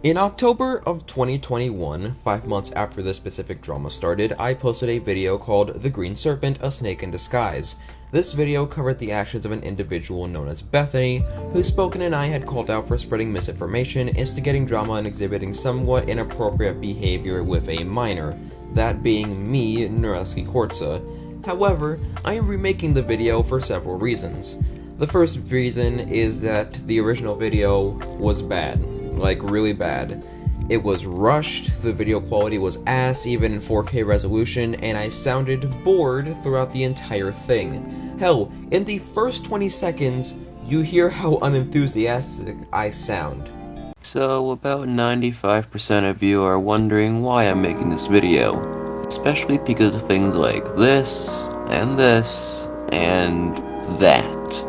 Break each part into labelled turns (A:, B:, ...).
A: In October of 2021, 5 months after this specific drama started, I posted a video called The Green Serpent, A Snake in Disguise. This video covered the actions of an individual known as Bethany, who Spoken and I had called out for spreading misinformation, instigating drama, and exhibiting somewhat inappropriate behavior with a minor, that being me, Nora. However, I am remaking the video for several reasons. The first reason is that the original video was bad. Like, really bad. It was rushed, the video quality was ass, even in 4K resolution, and I sounded bored throughout the entire thing. Hell, in the first 20 seconds, you hear how unenthusiastic I sound.
B: So, about 95% of you are wondering why I'm making this video, especially because of things like this, and that.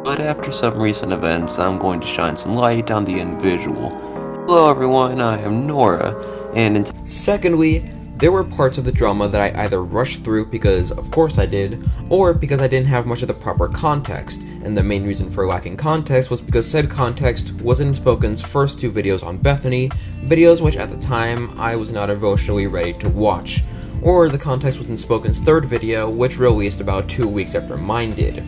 B: But after some recent events, I'm going to shine some light on the individual. Hello everyone, I am Nora, and
A: Secondly, there were parts of the drama that I either rushed through because of course I did, or because I didn't have much of the proper context, and the main reason for lacking context was because said context was in Spoken's first two videos on Bethany, videos which at the time I was not emotionally ready to watch, or the context was in Spoken's third video, which released about 2 weeks after mine did.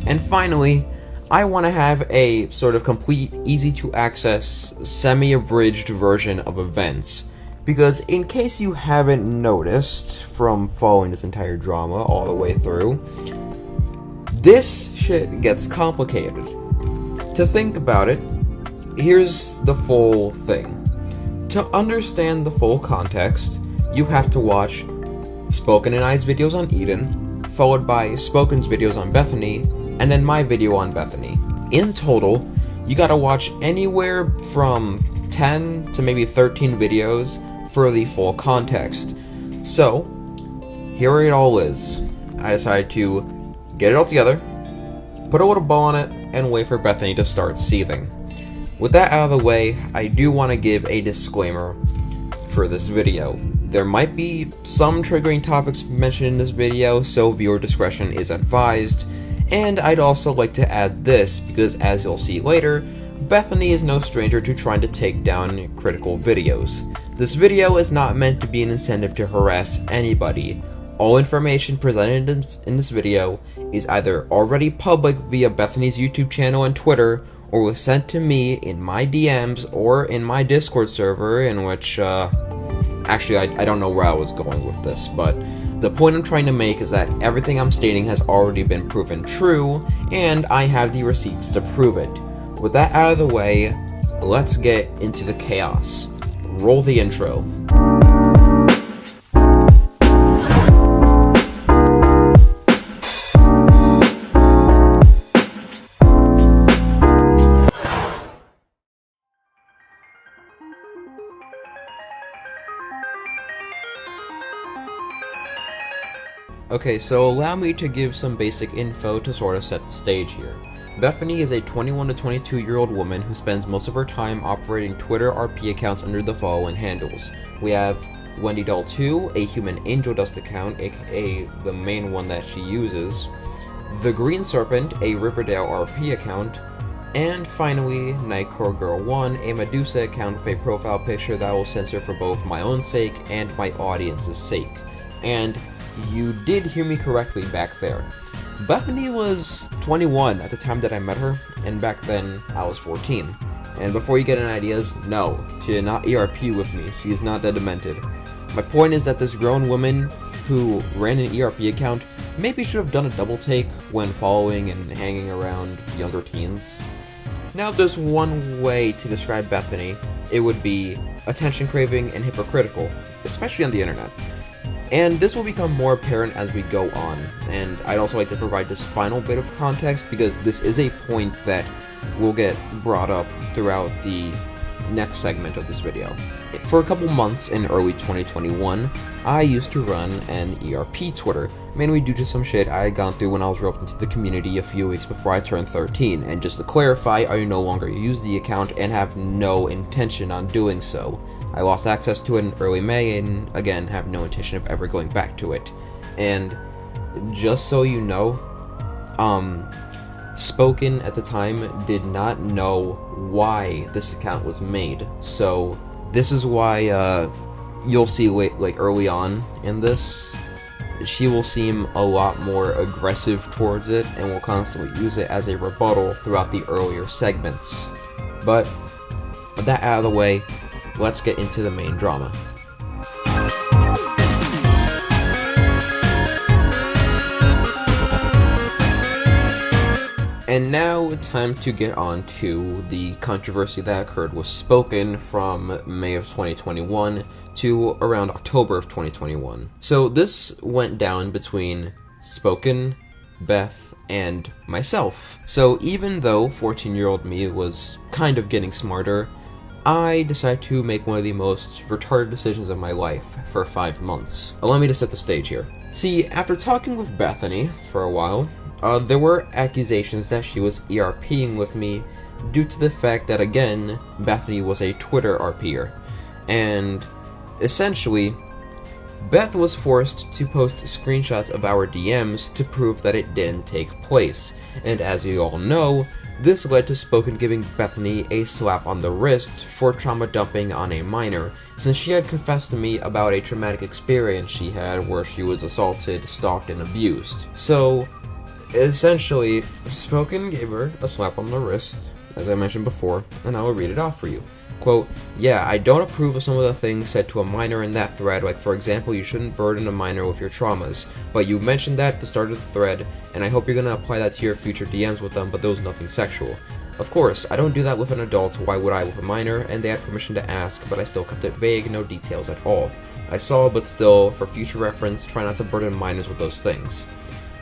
A: And finally, I want to have a sort of complete, easy-to-access, semi-abridged version of events. Because in case you haven't noticed from following this entire drama all the way through, this shit gets complicated. To think about it, here's the full thing. To understand the full context, you have to watch Spoken and I's videos on Eden, followed by Spoken's videos on Bethany, and then my video on Bethany. In total, you gotta watch anywhere from 10 to maybe 13 videos for the full context. So, here it all is. I decided to get it all together, put a little bow on it, and wait for Bethany to start seething. With that out of the way, I do want to give a disclaimer for this video. There might be some triggering topics mentioned in this video, so viewer discretion is advised. And I'd also like to add this, because as you'll see later, Bethany is no stranger to trying to take down critical videos. This video is not meant to be an incentive to harass anybody. All information presented in this video is either already public via Bethany's YouTube channel and Twitter, or was sent to me in my DMs or in my Discord server, in which, actually I don't know where I was going with this, but the point I'm trying to make is that everything I'm stating has already been proven true, and I have the receipts to prove it. With that out of the way, let's get into the chaos. Roll the intro. Okay, so allow me to give some basic info to sort of set the stage here. Bethany is a 21 to 22-year-old woman who spends most of her time operating Twitter RP accounts under the following handles. We have Wendy Doll 2, a human angel dust account, aka the main one that she uses, TheGreenSerpent, a Riverdale RP account, and finally, Nightcore Girl 1, a Medusa account with a profile picture that I will censor for both my own sake and my audience's sake. And you did hear me correctly back there. Bethany was 21 at the time that I met her, and back then I was 14. And before you get any ideas, no, she did not ERP with me. She is not that demented. My point is that this grown woman who ran an ERP account maybe should have done a double take when following and hanging around younger teens. Now, if there's one way to describe Bethany, it would be attention craving and hypocritical, especially on the internet. And this will become more apparent as we go on, and I'd also like to provide this final bit of context because this is a point that will get brought up throughout the next segment of this video. For a couple months in early 2021, I used to run an ERP Twitter, mainly due to some shit I had gone through when I was roped into the community a few weeks before I turned 13, and just to clarify, I no longer use the account and have no intention on doing so. I lost access to it in early May, and again, have no intention of ever going back to it. And just so you know, Spoken at the time did not know why this account was made, so this is why you'll see like early on in this, she will seem a lot more aggressive towards it and will constantly use it as a rebuttal throughout the earlier segments. But with that out of the way, let's get into the main drama. And now it's time to get on to the controversy that occurred with Spoken from May of 2021 to around October of 2021. So this went down between Spoken, Beth, and myself. So even though 14-year-old me was kind of getting smarter, I decided to make one of the most retarded decisions of my life for 5 months. Allow me to set the stage here. See, after talking with Bethany for a while, there were accusations that she was ERPing with me due to the fact that, again, Bethany was a Twitter RPer. And essentially, Beth was forced to post screenshots of our DMs to prove that it didn't take place. And as you all know, this led to Spoken giving Bethany a slap on the wrist for trauma dumping on a minor, since she had confessed to me about a traumatic experience she had where she was assaulted, stalked, and abused. So, essentially, Spoken gave her a slap on the wrist, as I mentioned before, and I will read it off for you. Quote, "Yeah, I don't approve of some of the things said to a minor in that thread, like for example, you shouldn't burden a minor with your traumas, but you mentioned that at the start of the thread, and I hope you're gonna apply that to your future DMs with them, but there was nothing sexual. Of course, I don't do that with an adult, why would I with a minor, and they had permission to ask, but I still kept it vague, no details at all. I saw, but still, for future reference, try not to burden minors with those things."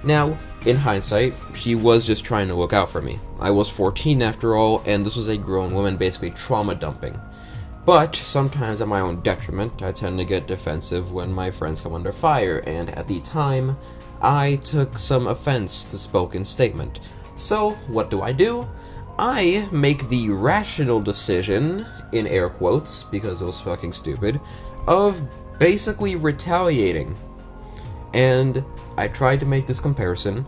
A: Now, in hindsight, she was just trying to look out for me. I was 14 after all, and this was a grown woman basically trauma dumping. But, sometimes at my own detriment, I tend to get defensive when my friends come under fire, and at the time, I took some offense to Spoken's statement. So, what do? I make the rational decision, in air quotes, because it was fucking stupid, of basically retaliating. And I tried to make this comparison,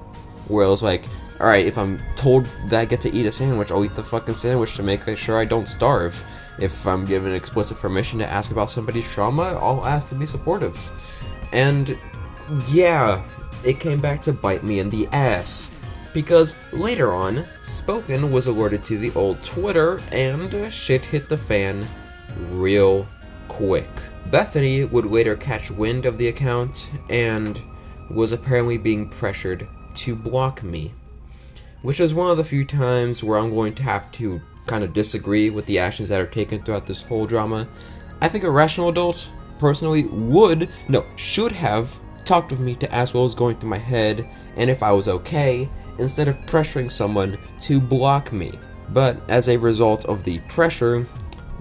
A: where I was like, alright, if I'm told that I get to eat a sandwich, I'll eat the fucking sandwich to make sure I don't starve. If I'm given explicit permission to ask about somebody's trauma, I'll ask to be supportive. And, yeah, it came back to bite me in the ass. Because later on, Spoken was alerted to the old Twitter, and shit hit the fan real quick. Bethany would later catch wind of the account, and was apparently being pressured to block me. Which is one of the few times where I'm going to have to kind of disagree with the actions that are taken throughout this whole drama. I think a rational adult, personally, should have talked with me to ask what was going through my head, and if I was okay, instead of pressuring someone to block me. But as a result of the pressure,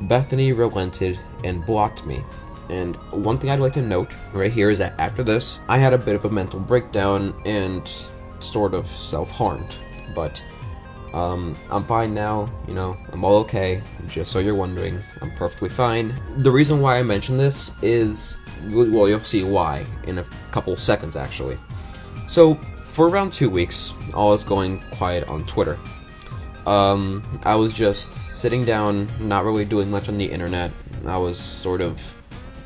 A: Bethany relented and blocked me. And one thing I'd like to note right here is that after this, I had a bit of a mental breakdown and sort of self-harmed. But I'm fine now, I'm all okay, just so you're wondering, I'm perfectly fine. The reason why I mention this is, well, you'll see why in a couple seconds actually. So, for around 2 weeks, I was going quiet on Twitter. I was just sitting down, not really doing much on the internet. I was sort of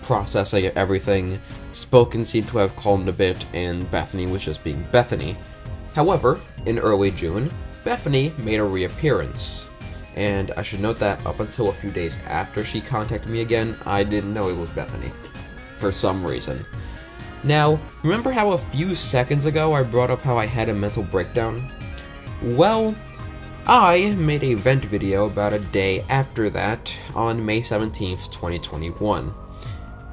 A: processing everything. Spoken seemed to have calmed a bit, and Bethany was just being Bethany. However, in early June, Bethany made a reappearance. And I should note that up until a few days after she contacted me again, I didn't know it was Bethany. For some reason. Now, remember how a few seconds ago I brought up how I had a mental breakdown? Well, I made a vent video about a day after that, on May 17th, 2021.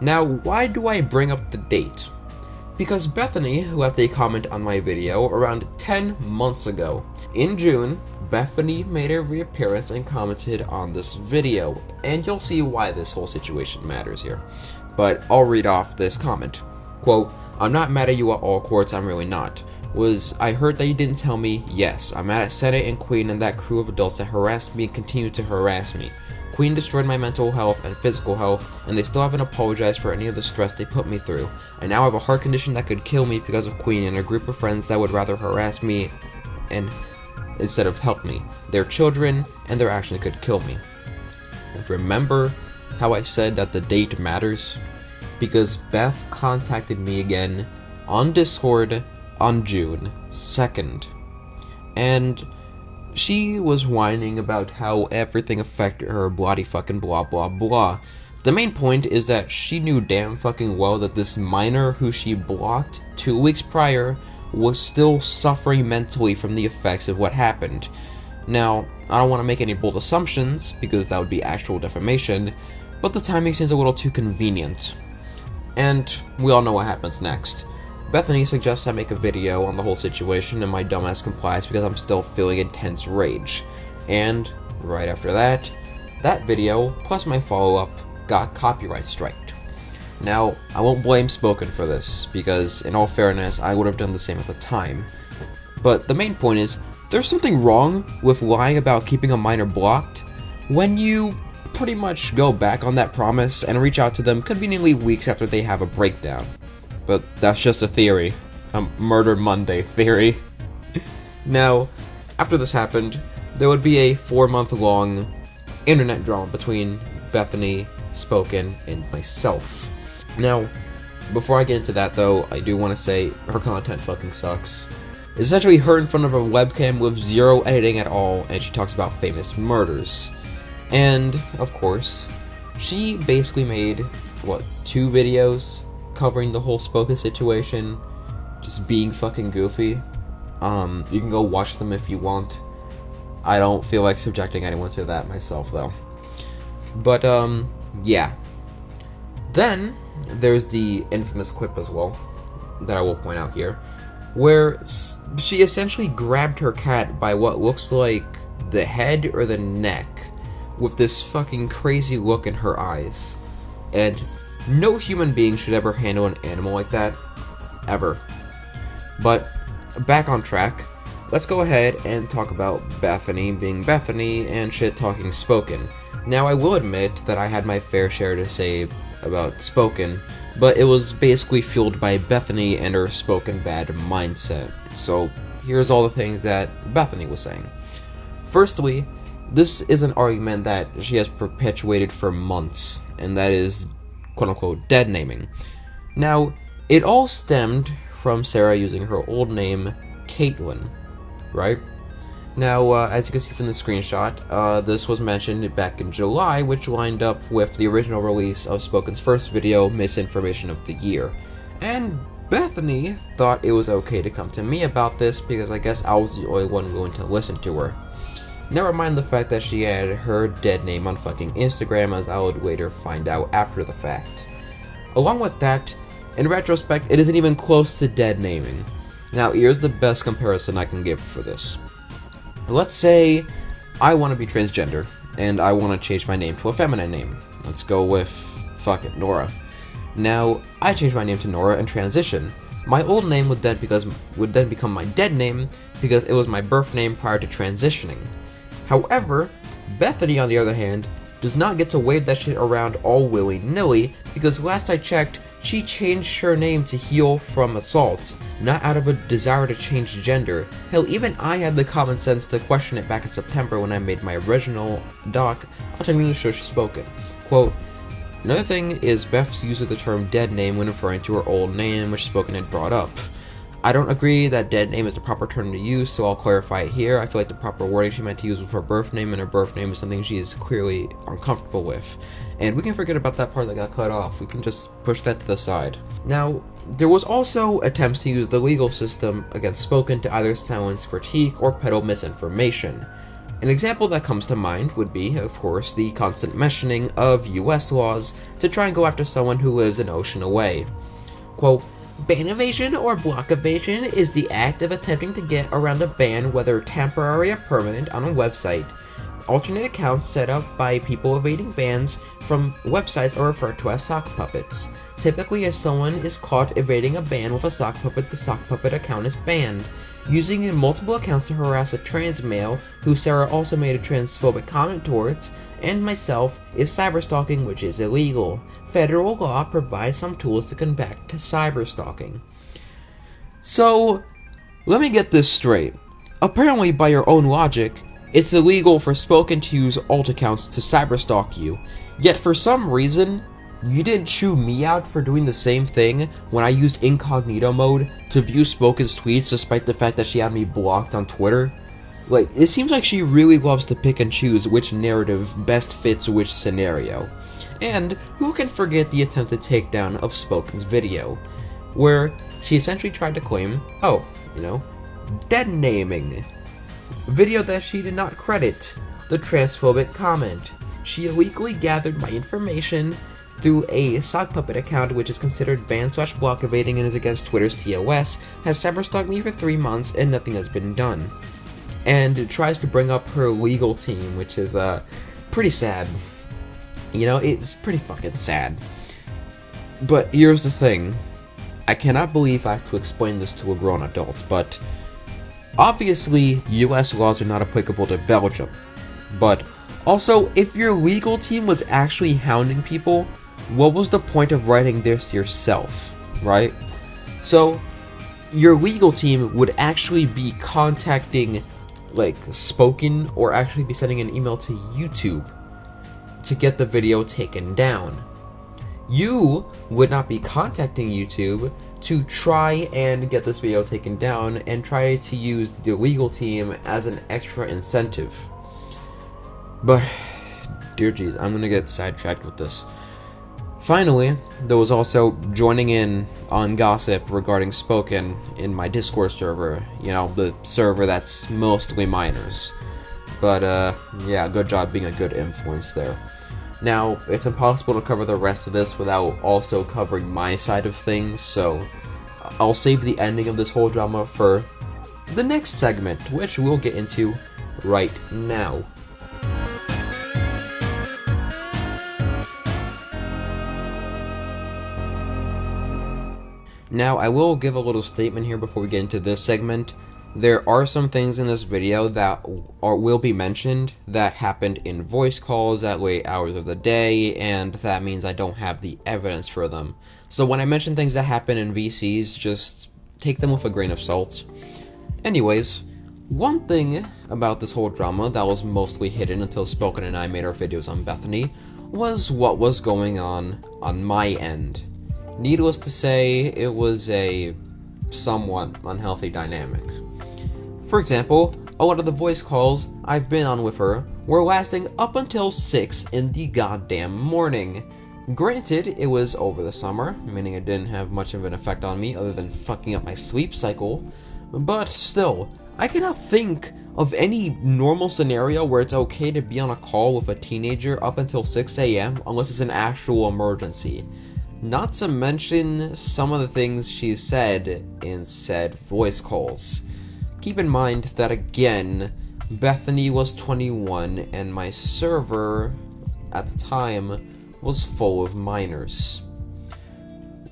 A: Now, why do I bring up the date? Because Bethany left a comment on my video around 10 months ago. In June, Bethany made a reappearance and commented on this video, and you'll see why this whole situation matters here. But I'll read off this comment. Quote, "I'm not mad at you at all, Quartz, I'm really not. I heard that you didn't tell me? Yes, I'm mad at Senate and Queen and that crew of adults that harassed me and continue to harass me. Queen destroyed my mental health and physical health, and they still haven't apologized for any of the stress they put me through. I now have a heart condition that could kill me because of Queen and a group of friends that would rather harass me and instead of help me. They're children, and their actions could kill me. And remember how I said that the date matters? Because Beth contacted me again on Discord on June 2nd. And she was whining about how everything affected her, bloody fucking blah blah blah. The main point is that she knew damn fucking well that this minor who she blocked 2 weeks prior was still suffering mentally from the effects of what happened. Now, I don't want to make any bold assumptions, because that would be actual defamation, but the timing seems a little too convenient. And we all know what happens next. Bethany suggests I make a video on the whole situation, and my dumbass complies because I'm still feeling intense rage. And, right after that video, plus my follow-up, got copyright striked. Now, I won't blame Spoken for this, because in all fairness, I would have done the same at the time. But the main point is, there's something wrong with lying about keeping a minor blocked when you pretty much go back on that promise and reach out to them conveniently weeks after they have a breakdown. But that's just a theory. A Murder Monday theory. Now, after this happened, there would be a 4-month-long internet drama between Bethany, Spoken, and myself. Now, before I get into that though, I do want to say her content fucking sucks. It's essentially her in front of a webcam with zero editing at all, and she talks about famous murders. And, of course, she basically made, 2 videos covering the whole Spoken situation, just being fucking goofy. You can go watch them if you want. I don't feel like subjecting anyone to that myself, though. But, yeah. Then, there's the infamous clip as well, that I will point out here, where she essentially grabbed her cat by what looks like the head or the neck, with this fucking crazy look in her eyes. And no human being should ever handle an animal like that, ever. But, back on track, let's go ahead and talk about Bethany being Bethany and shit-talking Spoken. Now, I will admit that I had my fair share to say about Spoken, but it was basically fueled by Bethany and her Spoken bad mindset. So, here's all the things that Bethany was saying. Firstly, this is an argument that she has perpetuated for months, and that is, quote-unquote, dead naming. Now, it all stemmed from Sarah using her old name, Caitlin, right? Now, as you can see from the screenshot, this was mentioned back in July, which lined up with the original release of Spoken's first video, Misinformation of the Year. And Bethany thought it was okay to come to me about this, because I guess I was the only one willing to listen to her. Never mind the fact that she had her dead name on fucking Instagram, as I would later find out after the fact. Along with that, in retrospect, it isn't even close to dead naming. Now, here's the best comparison I can give for this. Let's say I want to be transgender, and I want to change my name to a feminine name. Let's go with, fuck it, Nora. Now, I change my name to Nora and transition. My old name would then become my dead name, because it was my birth name prior to transitioning. However, Bethany, on the other hand, does not get to wave that shit around all willy-nilly, because last I checked, she changed her name to Heal from Assault, not out of a desire to change gender. Hell, even I had the common sense to question it back in September when I made my original doc on English Spoken. Quote, another thing is Beth's use of the term dead name when referring to her old name, which Spoken had brought up. I don't agree that dead name is the proper term to use, so I'll clarify it here. I feel like the proper wording she meant to use was her birth name, and her birth name is something she is clearly uncomfortable with. And we can forget about that part that got cut off. We can just push that to the side. Now, there was also attempts to use the legal system against Spoken to either silence critique or peddle misinformation. An example that comes to mind would be, of course, the constant mentioning of US laws to try and go after someone who lives an ocean away. Quote, ban evasion or block evasion is the act of attempting to get around a ban, whether temporary or permanent, on a website. Alternate accounts set up by people evading bans from websites are referred to as sock puppets. Typically, if someone is caught evading a ban with a sock puppet, the sock puppet account is banned. Using multiple accounts to harass a trans male, who Sarah also made a transphobic comment towards, and myself, is cyberstalking, which is illegal. Federal law provides some tools to combat cyberstalking. So, let me get this straight. Apparently, by your own logic, it's illegal for Spoken to use alt accounts to cyberstalk you, yet for some reason, you didn't chew me out for doing the same thing when I used incognito mode to view Spoken's tweets despite the fact that she had me blocked on Twitter. Like, it seems like she really loves to pick and choose which narrative best fits which scenario. And who can forget the attempted takedown of Spoken's video, where she essentially tried to claim, dead naming. Video that she did not credit, the transphobic comment. She illegally gathered my information through a sock puppet account which is considered ban/block evading and is against Twitter's TOS, has cyberstalked me for 3 months and nothing has been done. And it tries to bring up her legal team, which is pretty sad. It's pretty fucking sad. But here's the thing. I cannot believe I have to explain this to a grown adult, but obviously US laws are not applicable to Belgium. But also, if your legal team was actually hounding people, what was the point of writing this yourself, right? So, your legal team would actually be contacting Spoken, or actually be sending an email to YouTube to get the video taken down. You would not be contacting YouTube to try and get this video taken down and try to use the legal team as an extra incentive. But, dear jeez, I'm gonna get sidetracked with this. Finally, there was also joining in on gossip regarding Spoken in my Discord server, the server that's mostly minors. But, yeah, good job being a good influence there. Now, it's impossible to cover the rest of this without also covering my side of things, so I'll save the ending of this whole drama for the next segment, which we'll get into right now. Now, I will give a little statement here before we get into this segment. There are some things in this video that will be mentioned that happened in voice calls at late hours of the day, and that means I don't have the evidence for them. So when I mention things that happen in VCs, just take them with a grain of salt. Anyways, one thing about this whole drama that was mostly hidden until Spoken and I made our videos on Bethany was what was going on my end. Needless to say, it was a somewhat unhealthy dynamic. For example, a lot of the voice calls I've been on with her were lasting up until 6 in the goddamn morning. Granted, it was over the summer, meaning it didn't have much of an effect on me other than fucking up my sleep cycle, but still, I cannot think of any normal scenario where it's okay to be on a call with a teenager up until 6 a.m. unless it's an actual emergency. Not to mention some of the things she said in said voice calls. Keep in mind that, again, Bethany was 21 and my server, at the time, was full of minors.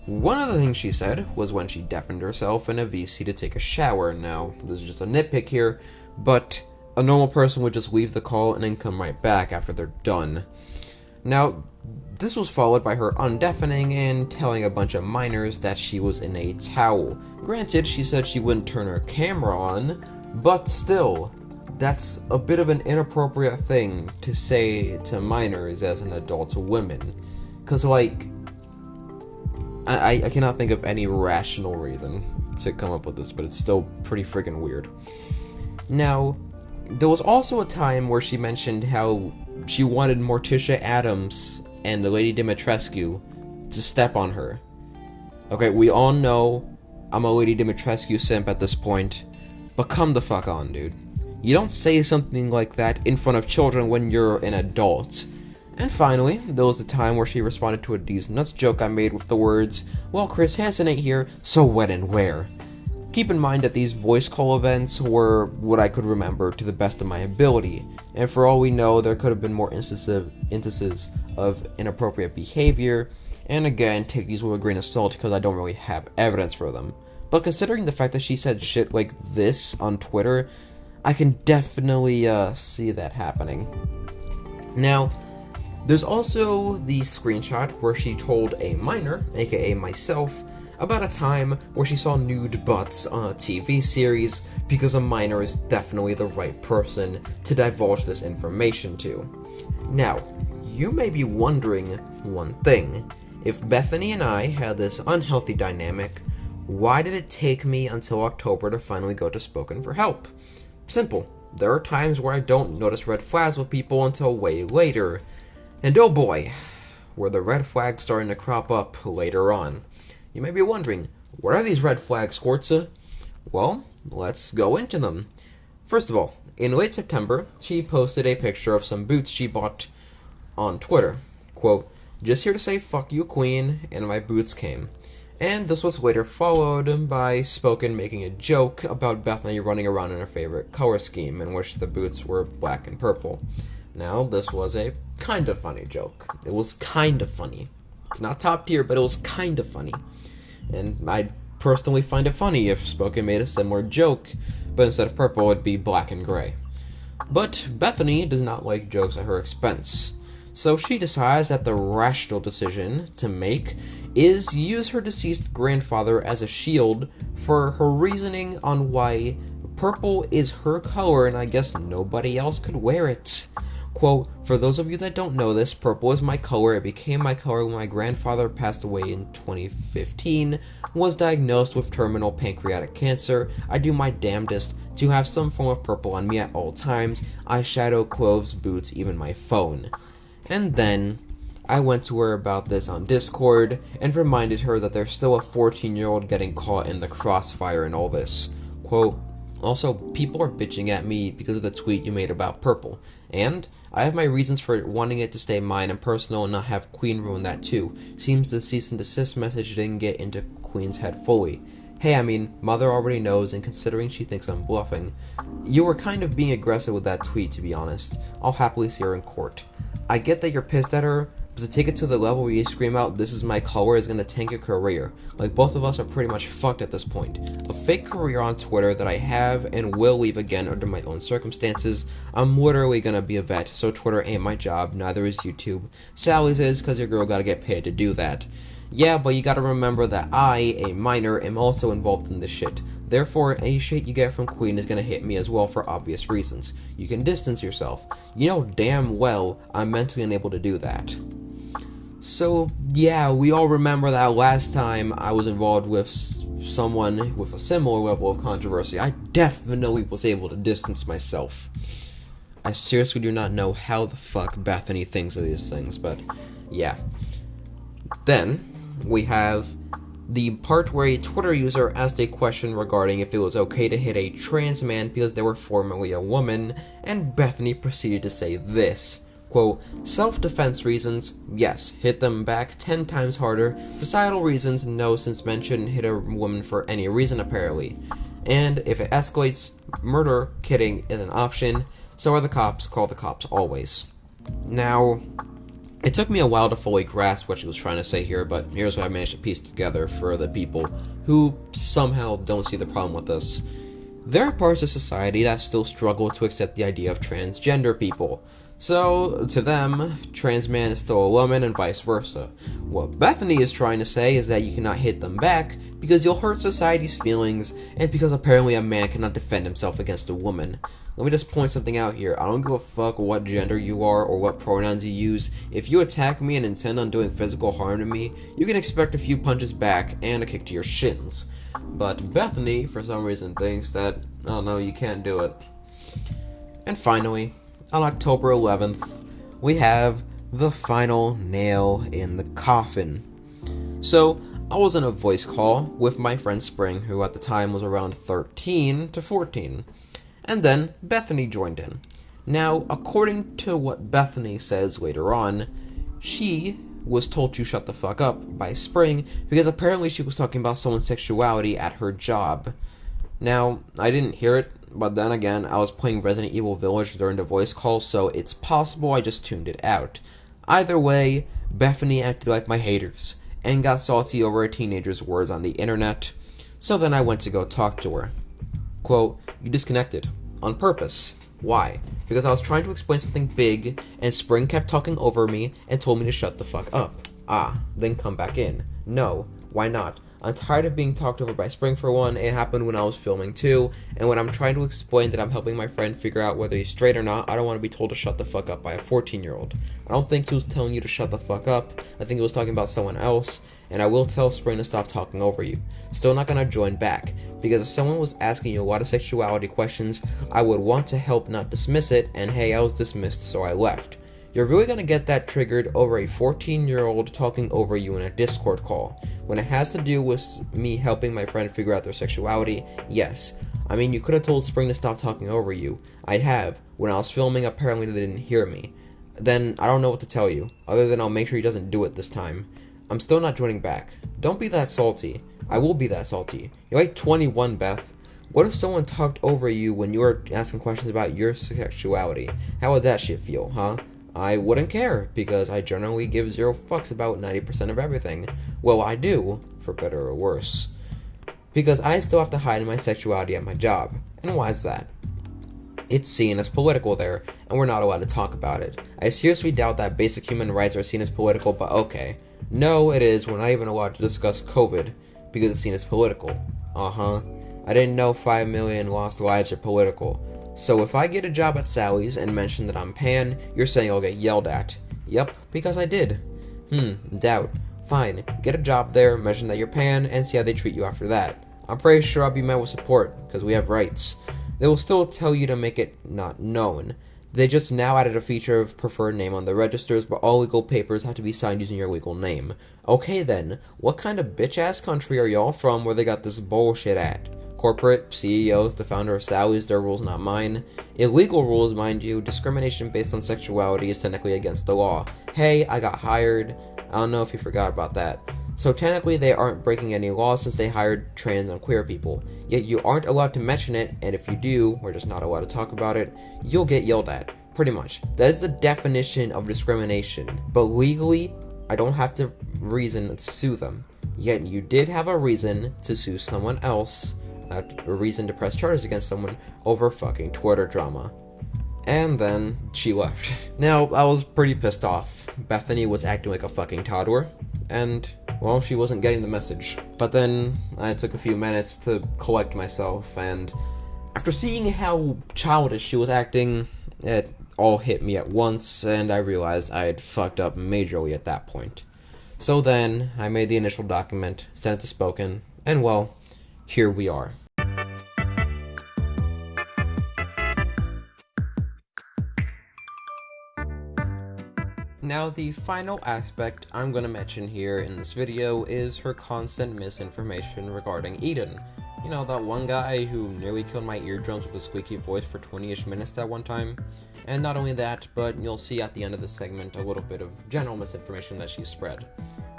A: One of the things she said was when she deafened herself in a VC to take a shower. Now, this is just a nitpick here, but a normal person would just leave the call and then come right back after they're done. Now, this was followed by her undeafening and telling a bunch of minors that she was in a towel. Granted, she said she wouldn't turn her camera on, but still, that's a bit of an inappropriate thing to say to minors as an adult woman. Cause I cannot think of any rational reason to come up with this, but it's still pretty friggin' weird. Now, there was also a time where she mentioned how she wanted Morticia Adams and Lady Dimitrescu to step on her. Okay, we all know I'm a Lady Dimitrescu simp at this point, but come the fuck on, dude. You don't say something like that in front of children when you're an adult. And finally, there was a time where she responded to a D's Nuts joke I made with the words, "Well, Chris Hansen ain't here, so when and where?" Keep in mind that these voice call events were what I could remember to the best of my ability, and for all we know, there could have been more instances of inappropriate behavior, and again, take these with a grain of salt because I don't really have evidence for them. But considering the fact that she said shit like this on Twitter, I can definitely see that happening. Now, there's also the screenshot where she told a minor, aka myself, about a time where she saw nude butts on a TV series because a minor is definitely the right person to divulge this information to. Now, you may be wondering one thing. If Bethany and I had this unhealthy dynamic, why did it take me until October to finally go to Spoken for help? Simple. There are times where I don't notice red flags with people until way later. And oh boy, were the red flags starting to crop up later on. You may be wondering, what are these red flags, Squirtza? Well, let's go into them. First of all, in late September, she posted a picture of some boots she bought on Twitter. Quote, "Just here to say fuck you, queen," and my boots came. And this was later followed by Spoken making a joke about Bethany running around in her favorite color scheme, in which the boots were black and purple. Now, this was a kind of funny joke. It was kind of funny. It's not top tier, but it was kind of funny. And I'd personally find it funny if Spoken made a similar joke, but instead of purple, it'd be black and gray. But Bethany does not like jokes at her expense. So she decides that the rational decision to make is use her deceased grandfather as a shield for her reasoning on why purple is her color and I guess nobody else could wear it. Quote, "For those of you that don't know this, purple is my color. It became my color when my grandfather passed away in 2015, was diagnosed with terminal pancreatic cancer. I do my damnedest to have some form of purple on me at all times. Eyeshadow, clothes, boots, even my phone." And then I went to her about this on Discord and reminded her that there's still a 14-year-old getting caught in the crossfire and all this. Quote, "Also, people are bitching at me because of the tweet you made about purple. And I have my reasons for wanting it to stay mine and personal and not have Queen ruin that too. Seems the cease and desist message didn't get into Queen's head fully. Hey, I mean, Mother already knows, and considering she thinks I'm bluffing, you were kind of being aggressive with that tweet, to be honest. I'll happily see her in court. I get that you're pissed at her, but to take it to the level where you scream out, 'This is my color,' is gonna tank your career. Like, both of us are pretty much fucked at this point. A fake career on Twitter that I have and will leave again under my own circumstances. I'm literally gonna be a vet, so Twitter ain't my job, neither is YouTube. Sally's is, cause your girl gotta get paid to do that. Yeah, but you gotta remember that I, a minor, am also involved in this shit. Therefore, any shit you get from Queen is gonna hit me as well for obvious reasons. You can distance yourself. You know damn well I'm mentally unable to do that." So, yeah, we all remember that last time I was involved with someone with a similar level of controversy, I definitely was able to distance myself. I seriously do not know how the fuck Bethany thinks of these things, but yeah. Then, we have the part where a Twitter user asked a question regarding if it was okay to hit a trans man because they were formerly a woman, and Bethany proceeded to say this. Quote, "Self-defense reasons, yes, hit them back 10 times harder. Societal reasons, no, since men shouldn't hit a woman for any reason, apparently. And if it escalates, murder, kidding, is an option. So are the cops, call the cops always." Now, it took me a while to fully grasp what she was trying to say here, but here's what I managed to piece together for the people who somehow don't see the problem with this. There are parts of society that still struggle to accept the idea of transgender people. So, to them, trans man is still a woman and vice versa. What Bethany is trying to say is that you cannot hit them back because you'll hurt society's feelings and because apparently a man cannot defend himself against a woman. Let me just point something out here. I don't give a fuck what gender you are or what pronouns you use. If you attack me and intend on doing physical harm to me, you can expect a few punches back and a kick to your shins. But Bethany, for some reason, thinks that, oh no, you can't do it. And finally, on October 11th, we have the final nail in the coffin. So, I was in a voice call with my friend Spring, who at the time was around 13 to 14. And then Bethany joined in. Now, according to what Bethany says later on, she was told to shut the fuck up by Spring because apparently she was talking about someone's sexuality at her job. Now, I didn't hear it, but then again, I was playing Resident Evil Village during the voice call, so it's possible I just tuned it out. Either way, Bethany acted like my haters, and got salty over a teenager's words on the internet, so then I went to go talk to her. Quote, "You disconnected. On purpose. Why? Because I was trying to explain something big, and Spring kept talking over me and told me to shut the fuck up. Ah, then come back in. No, Why not? I'm tired of being talked over by Spring for one. It happened when I was filming too, and when I'm trying to explain that I'm helping my friend figure out whether he's straight or not, I don't want to be told to shut the fuck up by a 14-year-old. I don't think he was telling you to shut the fuck up. I think he was talking about someone else, and I will tell Spring to stop talking over you. Still not gonna join back, because if someone was asking you a lot of sexuality questions, I would want to help, not dismiss it, and hey, I was dismissed, so I left. You're really gonna get that triggered over a 14-year-old talking over you in a Discord call. When it has to do with me helping my friend figure out their sexuality, yes. I mean, you could have told Spring to stop talking over you. I have. When I was filming, apparently they didn't hear me. Then, I don't know what to tell you, other than I'll make sure he doesn't do it this time. I'm still not joining back. Don't be that salty. I will be that salty. You're like 21, Beth. What if someone talked over you when you were asking questions about your sexuality? How would that shit feel, huh? I wouldn't care, because I generally give zero fucks about 90% of everything. Well, I do, for better or worse. Because I still have to hide my sexuality at my job. And why is that? It's seen as political there, and we're not allowed to talk about it. I seriously doubt that basic human rights are seen as political, but okay. No, it is. We're not even allowed to discuss COVID, because it's seen as political. I didn't know 5 million lost lives are political. So if I get a job at Sally's and mention that I'm pan, you're saying I'll get yelled at. Yep, because I did. Doubt. Fine, get a job there, mention that you're pan, and see how they treat you after that. I'm pretty sure I'll be met with support, because we have rights. They will still tell you to make it not known. They just now added a feature of preferred name on the registers, but all legal papers have to be signed using your legal name. Okay then, what kind of bitch-ass country are y'all from where they got this bullshit at? Corporate, CEOs, the founder of Sally's, their rules, not mine. Illegal rules, mind you. Discrimination based on sexuality is technically against the law. Hey, I got hired. I don't know if you forgot about that. So technically they aren't breaking any laws since they hired trans and queer people. Yet you aren't allowed to mention it, and if you do, we're just not allowed to talk about it, you'll get yelled at. Pretty much. That is the definition of discrimination. But legally, I don't have to reason to sue them. Yet you did have a reason to sue someone else, a reason to press charges against someone over fucking Twitter drama. And then she left. Now, I was pretty pissed off. Bethany was acting like a fucking toddler, and, well, she wasn't getting the message. But then I took a few minutes to collect myself, and after seeing how childish she was acting, it all hit me at once, and I realized I had fucked up majorly at that point. So then, I made the initial document, sent it to Spoken, and well, here we are. Now, the final aspect I'm going to mention here in this video is her constant misinformation regarding Eden. You know, that one guy who nearly killed my eardrums with a squeaky voice for 20-ish minutes that one time. And not only that, but you'll see at the end of this segment a little bit of general misinformation that she spread.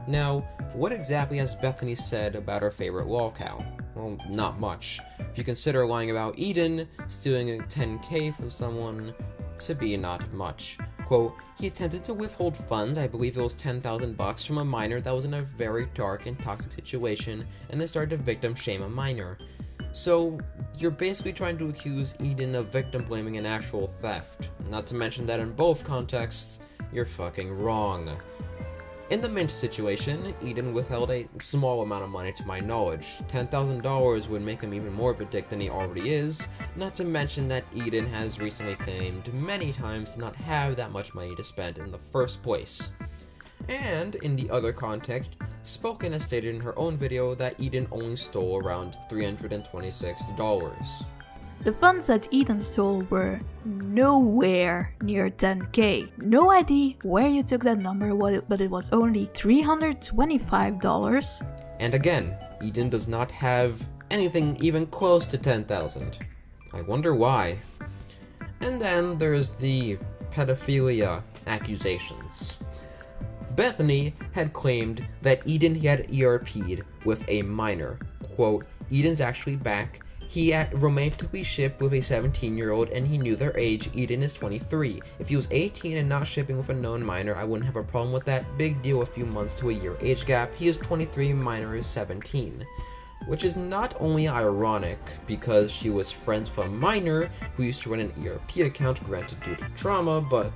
A: Now, what exactly has Bethany said about her favorite lolcow? Well, not much. If you consider lying about Eden, stealing a 10K from someone, to be not much. Quote, he attempted to withhold funds, I believe it was $10,000 from a minor that was in a very dark and toxic situation, and then started to victim shame a minor. So, you're basically trying to accuse Eden of victim blaming an actual theft. Not to mention that in both contexts, you're fucking wrong. In the Mint situation, Eden withheld a small amount of money to my knowledge. $10,000 would make him even more of a dick than he already is, not to mention that Eden has recently claimed many times to not have that much money to spend in the first place. And, in the other context, Spoken has stated in her own video that Eden only stole around $326.
C: The funds that Eden stole were nowhere near 10k. No idea where you took that number, but it was only $325.
A: And again, Eden does not have anything even close to 10,000. I wonder why. And then there's the pedophilia accusations. Bethany had claimed that Eden had ERP'd with a minor. Quote, Eden's actually back. He romantically shipped with a 17-year-old and he knew their age. Eden is 23. If he was 18 and not shipping with a known minor, I wouldn't have a problem with that. Big deal, a few months to a year age gap. He is 23, minor is 17. Which is not only ironic, because she was friends with a minor who used to run an ERP account, granted due to trauma, but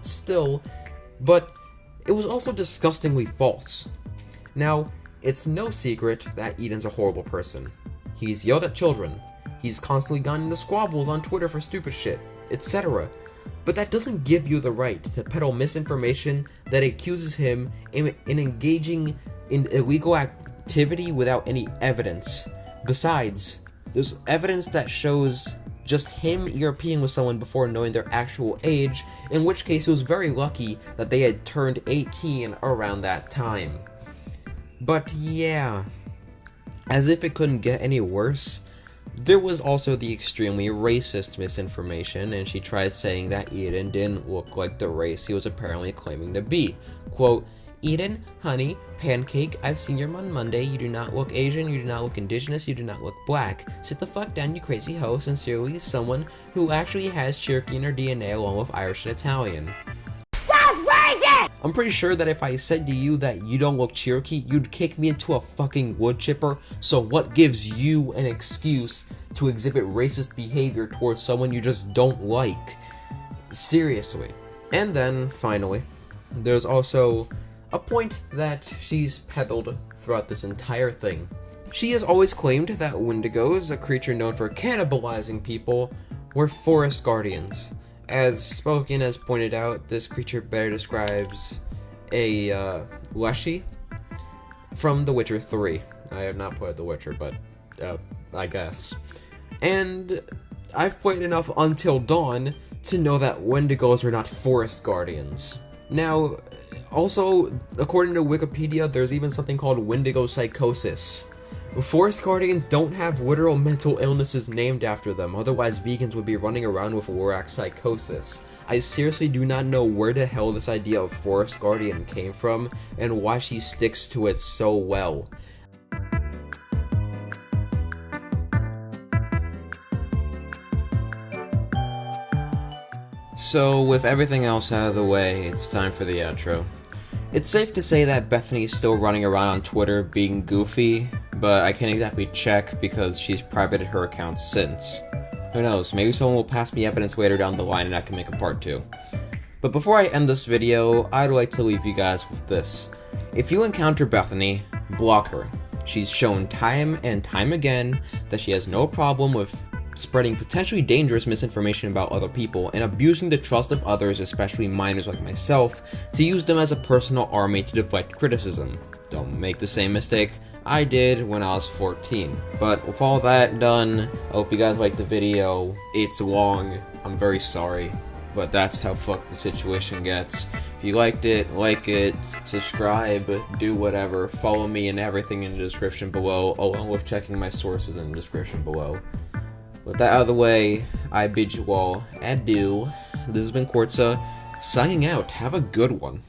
A: it was also disgustingly false. Now, it's no secret that Eden's a horrible person. He's yelled at children, he's constantly gotten into squabbles on Twitter for stupid shit, etc. But that doesn't give you the right to peddle misinformation that accuses him in engaging in illegal activity without any evidence. Besides, there's evidence that shows just him ERPing with someone before knowing their actual age, in which case it was very lucky that they had turned 18 around that time. But yeah, as if it couldn't get any worse, there was also the extremely racist misinformation, and she tried saying that Eden didn't look like the race he was apparently claiming to be. Quote, Eden, honey, pancake, I've seen your on Monday, you do not look Asian, you do not look indigenous, you do not look black. Sit the fuck down, you crazy hoe. Sincerely, someone who actually has Cherokee in her DNA along with Irish and Italian.
D: That's racist!
A: I'm pretty sure that if I said to you that you don't look Cherokee, you'd kick me into a fucking wood chipper, so what gives you an excuse to exhibit racist behavior towards someone you just don't like? Seriously. And then, finally, there's also a point that she's peddled throughout this entire thing. She has always claimed that Wendigos, a creature known for cannibalizing people, were forest guardians. As Spoken has pointed out, this creature better describes a Leshy from The Witcher 3. I have not played The Witcher, but I guess. And I've played enough Until Dawn to know that Wendigos are not forest guardians. Now, also, according to Wikipedia, there's even something called Wendigo psychosis. Forest guardians don't have literal mental illnesses named after them, otherwise vegans would be running around with Lorax psychosis. I seriously do not know where the hell this idea of forest guardian came from, and why she sticks to it so well. So, with everything else out of the way, it's time for the outro. It's safe to say that Bethany's still running around on Twitter being goofy, but I can't exactly check because she's privated her account since. Who knows, maybe someone will pass me evidence later down the line and I can make a part 2. But before I end this video, I'd like to leave you guys with this. If you encounter Bethany, block her. She's shown time and time again that she has no problem with spreading potentially dangerous misinformation about other people and abusing the trust of others, especially minors like myself, to use them as a personal army to deflect criticism. Don't make the same mistake I did when I was 14. But with all that done, I hope you guys liked the video. It's long, I'm very sorry, but that's how fucked the situation gets. If you liked it, like it, subscribe, do whatever, follow me and everything in the description below, along with checking my sources in the description below. With that out of the way, I bid you all adieu. This has been Quartza, signing out. Have a good one.